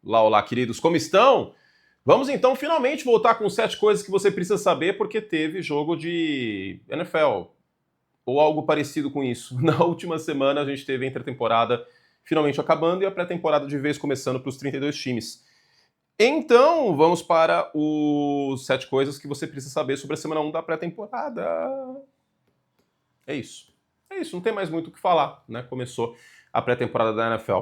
Olá, olá, queridos, como estão? Vamos então finalmente voltar com 7 coisas que você precisa saber porque teve jogo de NFL ou algo parecido com isso. Na última semana a gente teve a intertemporada finalmente acabando e a pré-temporada de vez começando para os 32 times. Então, vamos para os 7 coisas que você precisa saber sobre a semana 1 da pré-temporada. É isso. É isso, não tem mais muito o que falar, né? Começou a pré-temporada da NFL.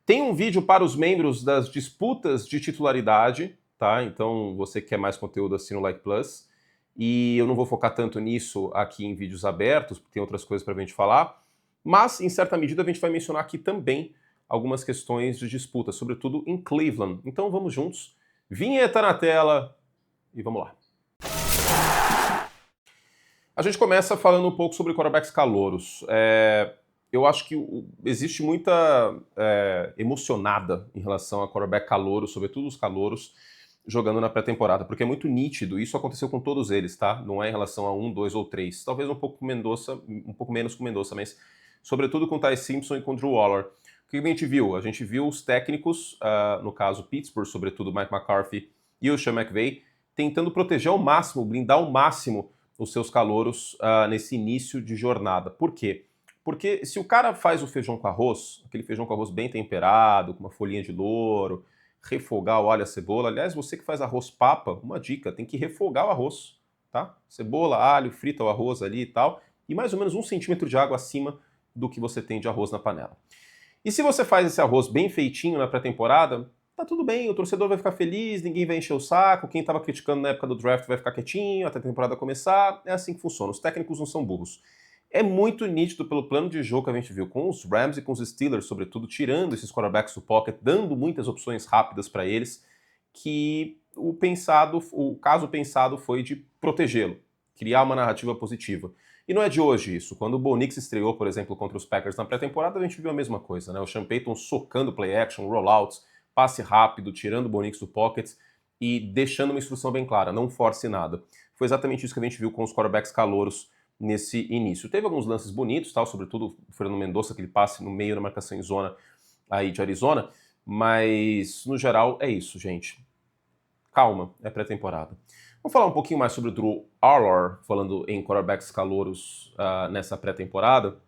Tem um vídeo para os membros das disputas de titularidade, tá? Então, você que quer mais conteúdo, assina o Like Plus. E eu não vou focar tanto nisso aqui em vídeos abertos, porque tem outras coisas para a gente falar. Mas, em certa medida, a gente vai mencionar aqui também algumas questões de disputa, sobretudo em Cleveland. Então, vamos juntos. Vinheta na tela e vamos lá. A gente começa falando um pouco sobre quarterbacks calouros. Eu acho que existe muita emocionada em relação a quarterback calouro, sobretudo os calouros, jogando na pré-temporada, porque é muito nítido. Isso aconteceu com todos eles, tá? Não é em relação a 1, 2 ou 3. Talvez um pouco menos com Mendoza, mas sobretudo com o Ty Simpson e com o Drew Waller. O que a gente viu? A gente viu os técnicos, no caso Pittsburgh, sobretudo Mike McCarthy e o Sean McVay, tentando proteger ao máximo, blindar ao máximo os seus calouros nesse início de jornada. Por quê? Porque se o cara faz o feijão com arroz, aquele feijão com arroz bem temperado, com uma folhinha de louro, refogar o alho e a cebola. Aliás, você que faz arroz papa, uma dica, tem que refogar o arroz, tá? Cebola, alho, frita o arroz ali e tal, e mais ou menos 1 centímetro de água acima do que você tem de arroz na panela. E se você faz esse arroz bem feitinho na pré-temporada, tá tudo bem, o torcedor vai ficar feliz, ninguém vai encher o saco, quem estava criticando na época do draft vai ficar quietinho até a temporada começar, é assim que funciona, os técnicos não são burros. É muito nítido pelo plano de jogo que a gente viu com os Rams e com os Steelers, sobretudo, tirando esses quarterbacks do pocket, dando muitas opções rápidas para eles, que o caso pensado foi de protegê-lo, criar uma narrativa positiva. E não é de hoje isso. Quando o Bo Nix estreou, por exemplo, contra os Packers na pré-temporada, a gente viu a mesma coisa, né? O Sean Payton socando play action, rollouts, passe rápido, tirando o Bo Nix do pocket e deixando uma instrução bem clara, não force nada. Foi exatamente isso que a gente viu com os quarterbacks calouros nesse início. Teve alguns lances bonitos, tal, sobretudo o Fernando Mendoza, aquele passe no meio da marcação em zona aí de Arizona, mas no geral é isso, gente. Calma, é pré-temporada. Vamos falar um pouquinho mais sobre o Drew Waller, falando em quarterbacks calouros nessa pré-temporada.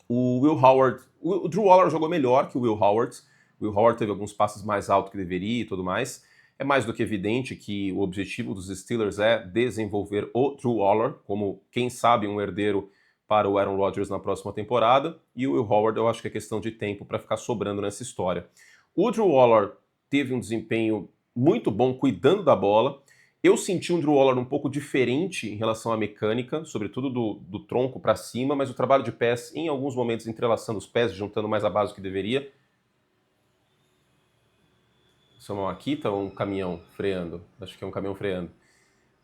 O Drew Waller jogou melhor que o Will Howard. O Will Howard teve alguns passes mais altos que deveria e tudo mais. É mais do que evidente que o objetivo dos Steelers é desenvolver o Drew Waller como, quem sabe, um herdeiro para o Aaron Rodgers na próxima temporada. E o Will Howard, eu acho que é questão de tempo para ficar sobrando nessa história. O Drew Waller teve um desempenho muito bom cuidando da bola. Eu senti um Drew Waller um pouco diferente em relação à mecânica, sobretudo do tronco para cima, mas o trabalho de pés, em alguns momentos, entrelaçando os pés, juntando mais a base do que deveria. Isso é uma Akita ou um caminhão freando? Acho que é um caminhão freando.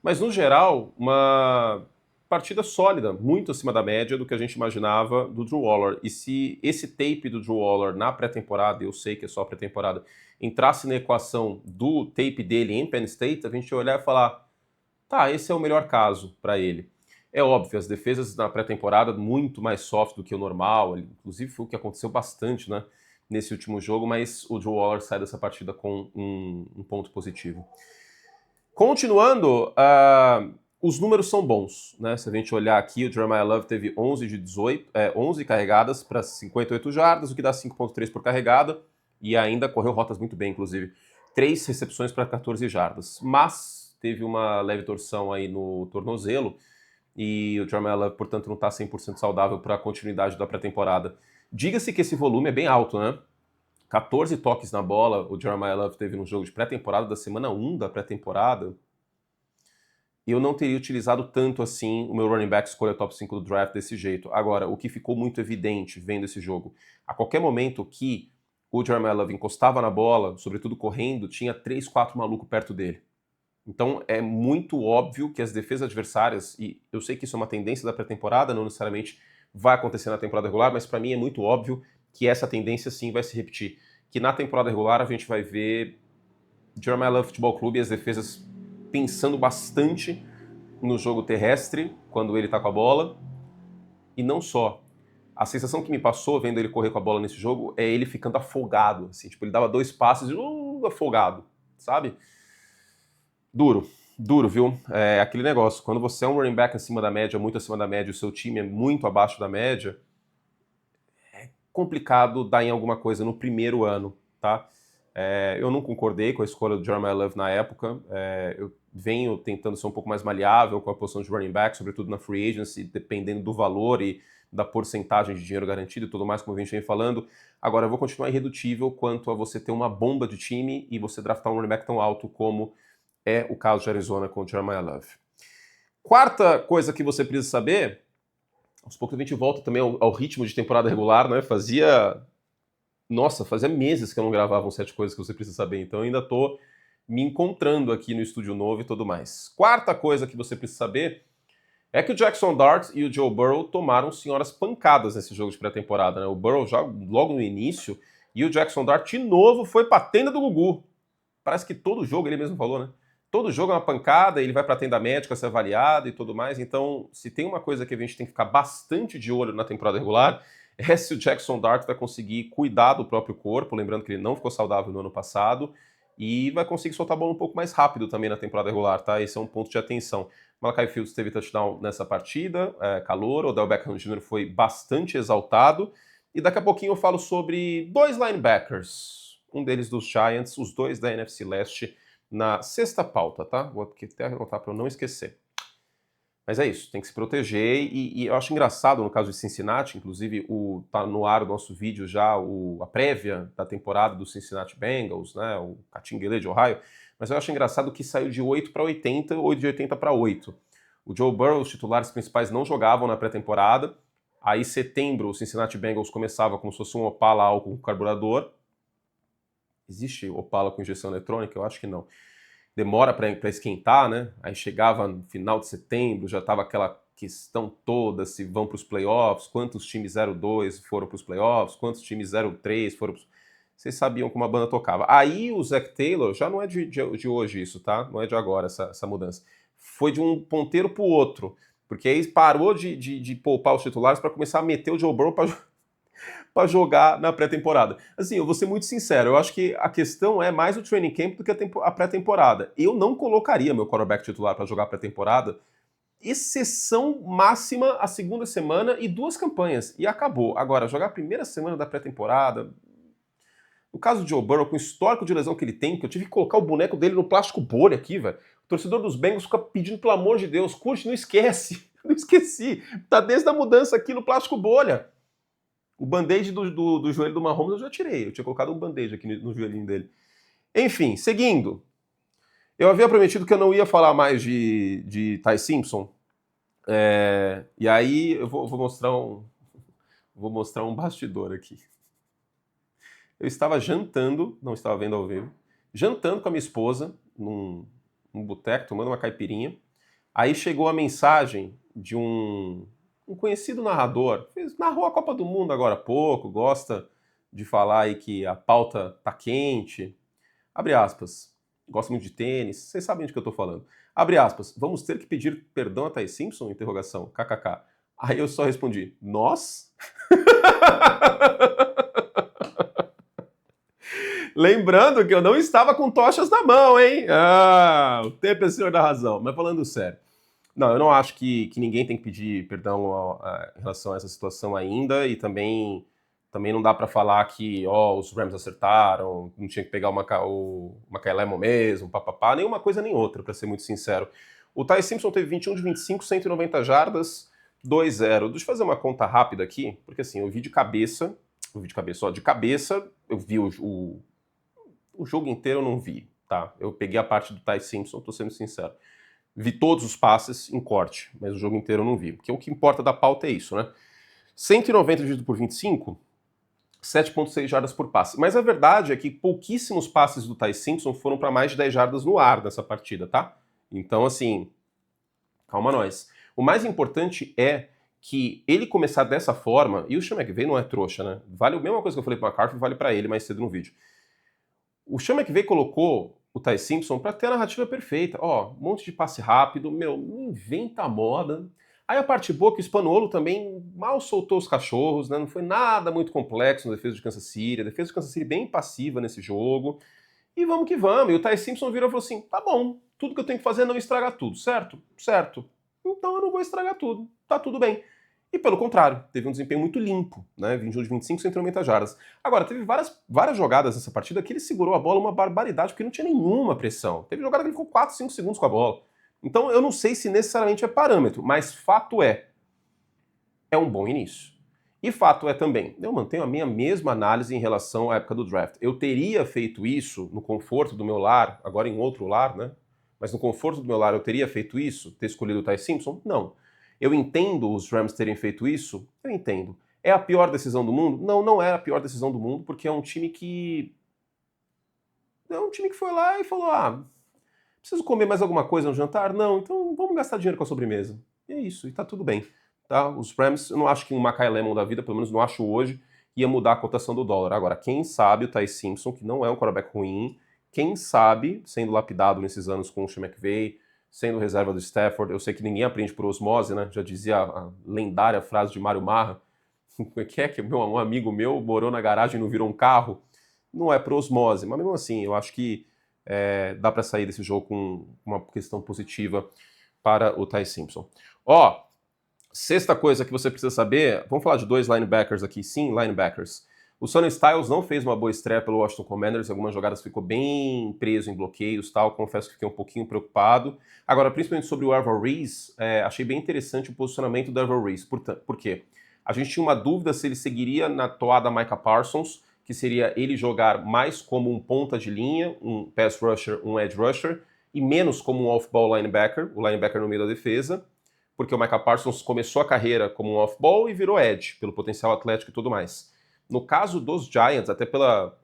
Mas, no geral, uma partida sólida, muito acima da média do que a gente imaginava do Drew Waller. E se esse tape do Drew Waller na pré-temporada, eu sei que é só pré-temporada, entrasse na equação do tape dele em Penn State, a gente ia olhar e falar, tá, esse é o melhor caso para ele. É óbvio, as defesas na pré-temporada muito mais soft do que o normal, inclusive foi o que aconteceu bastante, né, nesse último jogo, mas o Drew Waller sai dessa partida com um ponto positivo. Continuando, os números são bons, né? Se a gente olhar aqui, o Jeremiah Love teve 11 carregadas para 58 jardas, o que dá 5.3 por carregada, e ainda correu rotas muito bem, inclusive. 3 recepções para 14 jardas, mas teve uma leve torção aí no tornozelo, e o Jeremiah Love, portanto, não está 100% saudável para a continuidade da pré-temporada. Diga-se que esse volume é bem alto, né? 14 toques na bola o Jeremiah Love teve no jogo de pré-temporada da semana 1 da pré-temporada. Eu não teria utilizado tanto assim o meu running back escolha top 5 do draft desse jeito. Agora, o que ficou muito evidente vendo esse jogo, a qualquer momento que o Jeremiah Love encostava na bola, sobretudo correndo, tinha 3, 4 malucos perto dele. Então é muito óbvio que as defesas adversárias, e eu sei que isso é uma tendência da pré-temporada, não necessariamente vai acontecer na temporada regular, mas para mim é muito óbvio que essa tendência sim vai se repetir. Que na temporada regular a gente vai ver Jeremiah Love Futebol Clube e as defesas pensando bastante no jogo terrestre, quando ele tá com a bola, e não só. A sensação que me passou vendo ele correr com a bola nesse jogo é ele ficando afogado, assim, tipo, ele dava 2 passes e muito afogado, sabe? Duro, viu? É aquele negócio, quando você é um running back acima da média, muito acima da média, e o seu time é muito abaixo da média, complicado dar em alguma coisa no primeiro ano, tá? Eu não concordei com a escolha do Jeremiah Love na época. Eu venho tentando ser um pouco mais maleável com a posição de running back, sobretudo na free agency, dependendo do valor e da porcentagem de dinheiro garantido e tudo mais, como a gente vem falando. Agora, eu vou continuar irredutível quanto a você ter uma bomba de time e você draftar um running back tão alto como é o caso de Arizona com o Jeremiah Love. Quarta coisa que você precisa saber, aos poucos a gente volta também ao ritmo de temporada regular, né? Fazia meses que eu não gravava um 7 coisas que você precisa saber, então eu ainda tô me encontrando aqui no estúdio novo e tudo mais. Quarta coisa que você precisa saber é que o Jackson Dart e o Joe Burrow tomaram senhoras pancadas nesse jogo de pré-temporada, né? O Burrow já logo no início e o Jackson Dart de novo foi pra tenda do Gugu. Parece que todo jogo, ele mesmo falou, né? Todo jogo é uma pancada, ele vai pra tenda médica ser avaliado e tudo mais, então se tem uma coisa que a gente tem que ficar bastante de olho na temporada regular é se o Jackson Dart vai conseguir cuidar do próprio corpo, lembrando que ele não ficou saudável no ano passado, e vai conseguir soltar a bola um pouco mais rápido também na temporada regular, tá? Esse é um ponto de atenção. Malachi Fields teve touchdown nessa partida, calor, o Odell Beckham Jr. foi bastante exaltado, e daqui a pouquinho eu falo sobre 2 linebackers, um deles dos Giants, os 2 da NFC Leste, na sexta pauta, tá? Vou aqui até anotar para eu não esquecer. Mas é isso, tem que se proteger e eu acho engraçado no caso de Cincinnati, inclusive tá no ar o nosso vídeo já, a prévia da temporada do Cincinnati Bengals, né, o Catinguele de Ohio, mas eu acho engraçado que saiu de 8 para 80, 8 de 80 para 8. O Joe Burrow, os titulares principais não jogavam na pré-temporada, aí em setembro o Cincinnati Bengals começava como se fosse um Opala álcool com carburador. Existe Opala com injeção eletrônica? Eu acho que não. Demora para esquentar, né? Aí chegava no final de setembro, já estava aquela questão toda, se vão para os playoffs, quantos times 0-2 foram para os playoffs, quantos times 0-3 foram para os... Vocês sabiam como a banda tocava. Aí o Zac Taylor, já não é de hoje isso, tá? Não é de agora essa mudança. Foi de um ponteiro para o outro, porque aí parou de poupar os titulares para começar a meter o Joe Burrow para jogar na pré-temporada. Assim, eu vou ser muito sincero, eu acho que a questão é mais o training camp do que a pré-temporada. Eu não colocaria meu quarterback titular para jogar pré-temporada, exceção máxima a segunda semana e 2 campanhas, e acabou. Agora, jogar a primeira semana da pré-temporada... No caso do Joe Burrow, com o histórico de lesão que ele tem, que eu tive que colocar o boneco dele no plástico bolha aqui, velho. O torcedor dos Bengals fica pedindo, pelo amor de Deus, curte, não esquece. Não esqueci. Tá desde a mudança aqui no plástico bolha. O band-aid do joelho do Mahomes eu já tirei. Eu tinha colocado um band-aid aqui no joelhinho dele. Enfim, seguindo. Eu havia prometido que eu não ia falar mais de Ty Simpson. E aí eu vou mostrar um bastidor aqui. Eu estava jantando, não estava vendo ao vivo, jantando com a minha esposa num boteco, tomando uma caipirinha. Aí chegou a mensagem de um conhecido narrador, narrou a Copa do Mundo agora há pouco, gosta de falar aí que a pauta tá quente. Abre aspas. Gosta muito de tênis, vocês sabem de que eu tô falando. Abre aspas. Vamos ter que pedir perdão a Ty Simpson? Interrogação. KKK. Aí eu só respondi, nós? Lembrando que eu não estava com tochas na mão, hein? O tempo é senhor da razão. Mas falando sério. Não, eu não acho que ninguém tem que pedir perdão em relação a essa situação ainda, e também não dá para falar que os Rams acertaram, não tinha que pegar o Macaelemo mesmo, papapá, nenhuma coisa nem outra, para ser muito sincero. O Ty Simpson teve 21 de 25, 190 jardas, 2-0. Deixa eu fazer uma conta rápida aqui, porque assim, eu vi de cabeça, eu vi o jogo inteiro eu não vi, tá? Eu peguei a parte do Ty Simpson, tô sendo sincero. Vi todos os passes em corte, mas o jogo inteiro eu não vi. Porque o que importa da pauta é isso, né? 190 dividido por 25, 7,6 jardas por passe. Mas a verdade é que pouquíssimos passes do Ty Simpson foram para mais de 10 jardas no ar nessa partida, tá? Então, assim, calma nós. O mais importante é que ele começar dessa forma, e o Sean McVay não é trouxa, né? Vale a mesma coisa que eu falei para o McCarthy, vale para ele mais cedo no vídeo. O Sean McVay colocou o Ty Simpson para ter a narrativa perfeita. Um monte de passe rápido, não inventa a moda. Aí a parte boa é que o Spagnuolo também mal soltou os cachorros, né? Não foi nada muito complexo na defesa de Kansas City. A defesa de Kansas City bem passiva nesse jogo. e vamos que vamos. E o Ty Simpson virou e falou assim, tá bom, tudo que eu tenho que fazer é não estragar tudo, certo? Certo. Então eu não vou estragar tudo, tá tudo bem. E pelo contrário, teve um desempenho muito limpo, né? 21 de 25, 190 jardas. Agora, teve várias jogadas nessa partida que ele segurou a bola uma barbaridade, porque não tinha nenhuma pressão. Teve jogada que ele ficou 4, 5 segundos com a bola. Então eu não sei se necessariamente é parâmetro, mas fato é um bom início. E fato é também, eu mantenho a minha mesma análise em relação à época do draft. Eu teria feito isso no conforto do meu lar, agora em outro lar, né? Mas no conforto do meu lar eu teria feito isso, ter escolhido o Ty Simpson? Não. Eu entendo os Rams terem feito isso? Eu entendo. É a pior decisão do mundo? Não, não é a pior decisão do mundo, porque é um time que... É um time que foi lá e falou, preciso comer mais alguma coisa no jantar? Não, então vamos gastar dinheiro com a sobremesa. E é isso, e tá tudo bem. Tá? Os Rams, eu não acho que um Mackay Lemon da vida, pelo menos não acho hoje, ia mudar a cotação do dólar. Agora, quem sabe o Ty Simpson, que não é um quarterback ruim, quem sabe, sendo lapidado nesses anos com o Sean McVay, sendo reserva do Stafford, eu sei que ninguém aprende por osmose, né? Já dizia a lendária frase de Mário Marra, que um amigo meu morou na garagem e não virou um carro. Não é por osmose, mas mesmo assim, eu acho que dá para sair desse jogo com uma questão positiva para o Ty Simpson. Sexta coisa que você precisa saber, vamos falar de dois linebackers aqui, sim, linebackers. O Sonny Styles não fez uma boa estreia pelo Washington Commanders, algumas jogadas ficou bem preso em bloqueios, tal, confesso que fiquei um pouquinho preocupado. Agora, principalmente sobre o Trevor Reese, achei bem interessante o posicionamento do Trevor Reese. Por quê? A gente tinha uma dúvida se ele seguiria na toada Micah Parsons, que seria ele jogar mais como um ponta de linha, um pass rusher, um edge rusher, e menos como um off-ball linebacker, o linebacker no meio da defesa, porque o Micah Parsons começou a carreira como um off-ball e virou edge, pelo potencial atlético e tudo mais. No caso dos Giants, até pela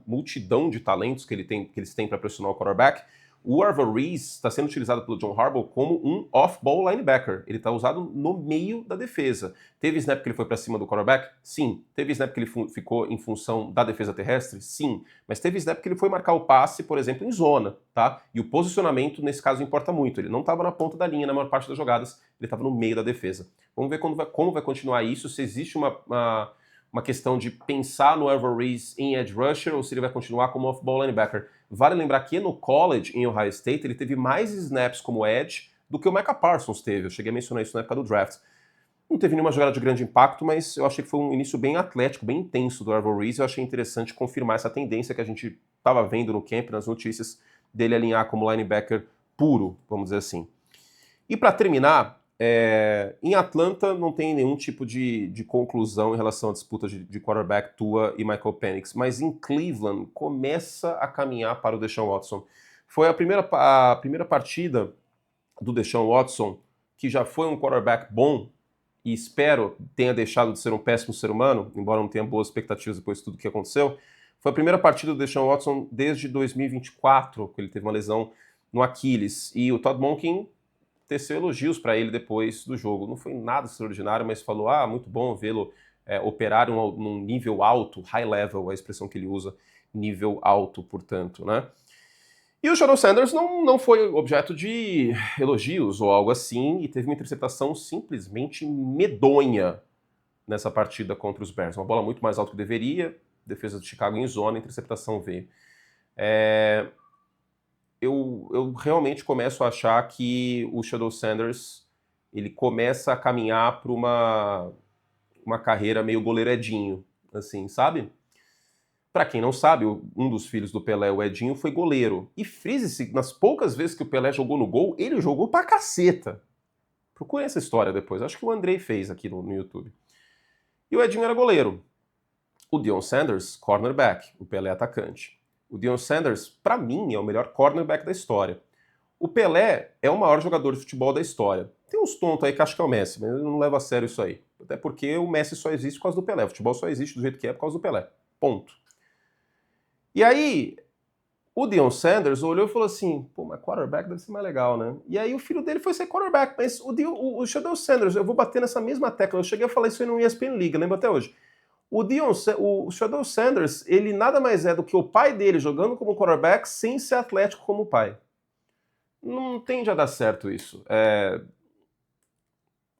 multidão de talentos que eles têm para pressionar o quarterback, o Trevor Reese está sendo utilizado pelo John Harbaugh como um off-ball linebacker. Ele está usado no meio da defesa. Teve snap que ele foi para cima do quarterback? Sim. Teve snap que ele ficou em função da defesa terrestre? Sim. Mas teve snap que ele foi marcar o passe, por exemplo, em zona, tá? E o posicionamento, nesse caso, importa muito. Ele não estava na ponta da linha na maior parte das jogadas, ele estava no meio da defesa. Vamos ver como vai continuar isso, se existe uma questão de pensar no Trevor Reese em edge rusher ou se ele vai continuar como off-ball linebacker. Vale lembrar que no college, em Ohio State, ele teve mais snaps como edge do que o Micah Parsons teve. Eu cheguei a mencionar isso na época do draft. Não teve nenhuma jogada de grande impacto, mas eu achei que foi um início bem atlético, bem intenso do Trevor Reese. Eu achei interessante confirmar essa tendência que a gente estava vendo no camp, nas notícias, dele alinhar como linebacker puro, vamos dizer assim. E para terminar, em Atlanta não tem nenhum tipo de conclusão em relação à disputa de quarterback Tua e Michael Penix, mas em Cleveland começa a caminhar para o Deshaun Watson. Foi a primeira partida do Deshaun Watson, que já foi um quarterback bom e espero tenha deixado de ser um péssimo ser humano, embora não tenha boas expectativas depois de tudo que aconteceu. Foi a primeira partida do Deshaun Watson desde 2024, que ele teve uma lesão no Aquiles. E o Todd Monken teceu elogios para ele depois do jogo. Não foi nada extraordinário, mas falou, muito bom vê-lo operar num nível alto, high level, a expressão que ele usa, nível alto, portanto, né? E o Shadow Sanders não foi objeto de elogios ou algo assim, e teve uma interceptação simplesmente medonha nessa partida contra os Bears. Uma bola muito mais alta que deveria, defesa de Chicago em zona, interceptação veio. Eu realmente começo a achar que o Shadow Sanders ele começa a caminhar para uma carreira meio goleiro Edinho, assim, sabe? Para quem não sabe, um dos filhos do Pelé, o Edinho, foi goleiro. E frise-se, nas poucas vezes que o Pelé jogou no gol, ele jogou pra caceta. Procure essa história depois, acho que o Andrei fez aqui no YouTube. E o Edinho era goleiro. O Deion Sanders, cornerback, o Pelé atacante. O Deion Sanders, para mim, é o melhor cornerback da história. O Pelé é o maior jogador de futebol da história. Tem uns tontos aí que acham que é o Messi, mas eu não levo a sério isso aí. Até porque o Messi só existe por causa do Pelé. O futebol só existe do jeito que é por causa do Pelé. Ponto. E aí, o Deion Sanders olhou e falou assim, mas quarterback deve ser mais legal, né? E aí o filho dele foi ser quarterback, mas o Shadow Sanders, eu vou bater nessa mesma tecla, eu cheguei a falar isso aí no ESPN League, lembro até hoje. O Shadow Sanders, ele nada mais é do que o pai dele jogando como quarterback sem ser atlético como o pai. Não tende a dar certo isso. É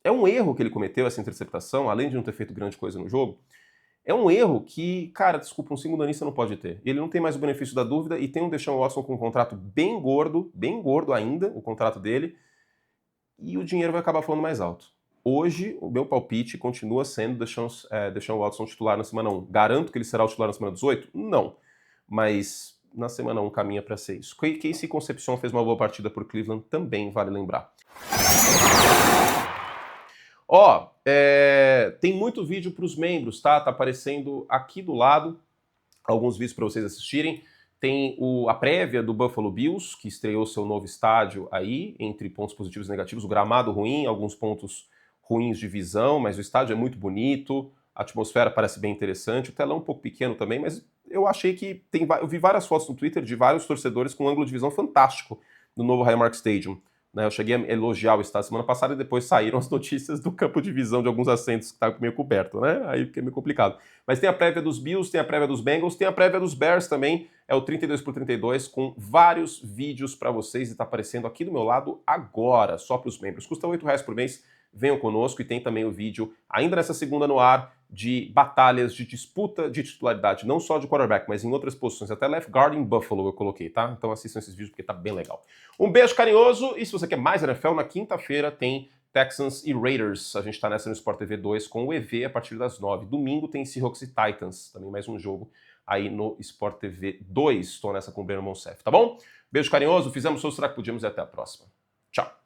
um erro que ele cometeu, essa interceptação, além de não ter feito grande coisa no jogo. É um erro que, cara, desculpa, um segundo anista não pode ter. Ele não tem mais o benefício da dúvida e tem um Deshaun Watson com um contrato bem gordo ainda, o contrato dele, e o dinheiro vai acabar falando mais alto. Hoje, o meu palpite continua sendo Deshaun Watson titular na semana 1. Garanto que ele será o titular na semana 18? Não. Mas na semana 1 caminha para ser isso. Casey Concepcion fez uma boa partida por Cleveland, também vale lembrar. Tem muito vídeo para os membros, tá? Tá aparecendo aqui do lado alguns vídeos para vocês assistirem. Tem a prévia do Buffalo Bills, que estreou seu novo estádio aí, entre pontos positivos e negativos. O gramado ruim, alguns pontos ruins de visão, mas o estádio é muito bonito, a atmosfera parece bem interessante, o telão é um pouco pequeno também, mas eu achei que eu vi várias fotos no Twitter de vários torcedores com um ângulo de visão fantástico no novo Highmark Stadium. Né, eu cheguei a elogiar o estádio semana passada e depois saíram as notícias do campo de visão de alguns assentos que estavam meio coberto, né? Aí fica meio complicado. Mas tem a prévia dos Bills, tem a prévia dos Bengals, tem a prévia dos Bears também, é o 32x32 com vários vídeos para vocês e tá aparecendo aqui do meu lado agora, só para os membros. Custa R$8 por mês, venham conosco e tem também o vídeo, ainda nessa segunda no ar, de batalhas de disputa de titularidade, não só de quarterback, mas em outras posições, até left guard em Buffalo eu coloquei, tá? Então assistam esses vídeos porque tá bem legal. Um beijo carinhoso e se você quer mais NFL, na quinta-feira tem Texans e Raiders. A gente tá nessa no Sport TV 2 com o EV a partir das 9. Domingo tem Seahawks e Titans, também mais um jogo aí no Sport TV 2. Estou nessa com o Breno Monsef, tá bom? Beijo carinhoso, fizemos o que podíamos e até a próxima. Tchau.